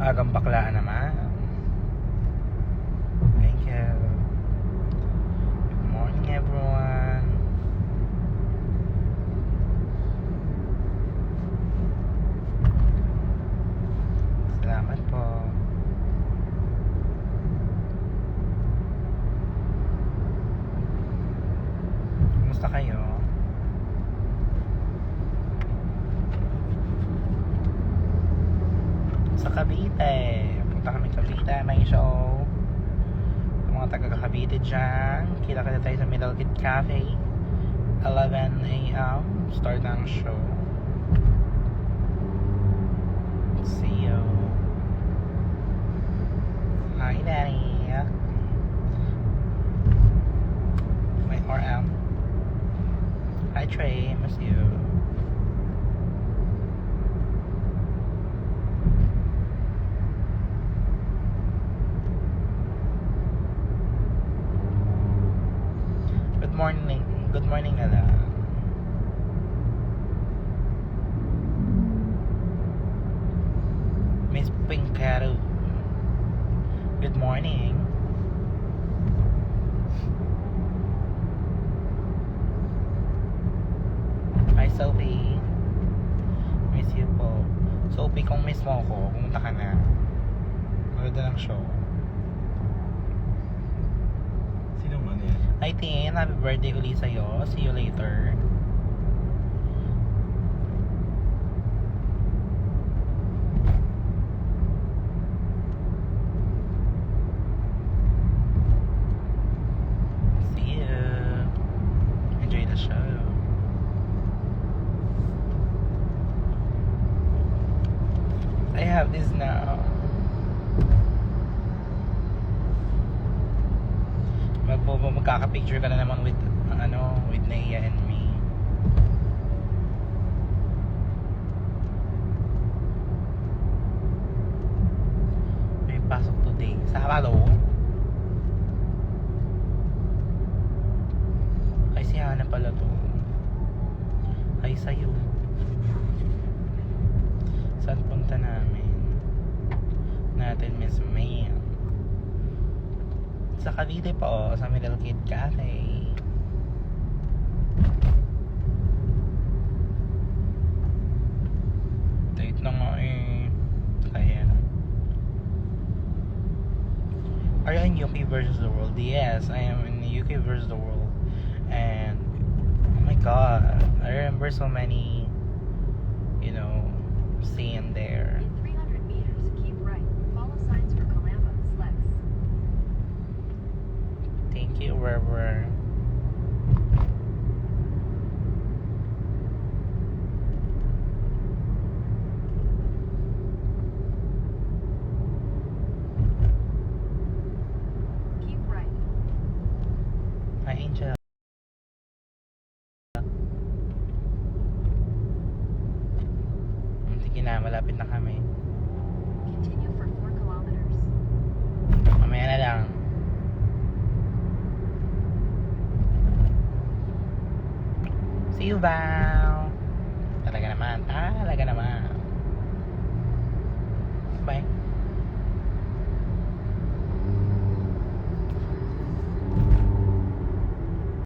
Agang baklaan naman. Thank you. Good morning, everyone. Salamat po. Kumusta kayo? Sa Cavite. Punta kami Cavite. May show. Sa mga taga-Cavite dyan, kita-kita tayo sa Middle Kid Cafe. 11 a.m. Start ang show. See you. Hi, Danny. My RM. Hi, Trey. Miss you. Good morning. Good morning, Nala. Miss Pinkaro. Good morning. Hi, Sophie. Miss you po. Sophie, kung miss mo ako, pumunta ka na. Maganda ng show. Sino man yan? Hi, Tin. Happy birthday ulit sa'yo. See you later. See you. Enjoy the show. I have this now. Magkaka-picture ka na naman with with Naya and me. May pasok today. Sabado. Ay, si Hana pala to. Ay, sa'yo. Saan punta natin, Miss May? Sa Cavite po, sa Middle Kid Cafe. Late na nga eh. Kaya are you in UK versus the world? Yes, I am in the UK versus the world. And oh my god, I remember so many seeing there. In 300 meters, keep right. Follow signs for Calamba, Slex. Thank you, River. Keep right. Hi, Angel. Sige na, malapit na kami. Continue for 4 kilometers. Mamaya na lang. See you, Val. Talaga naman. Bye.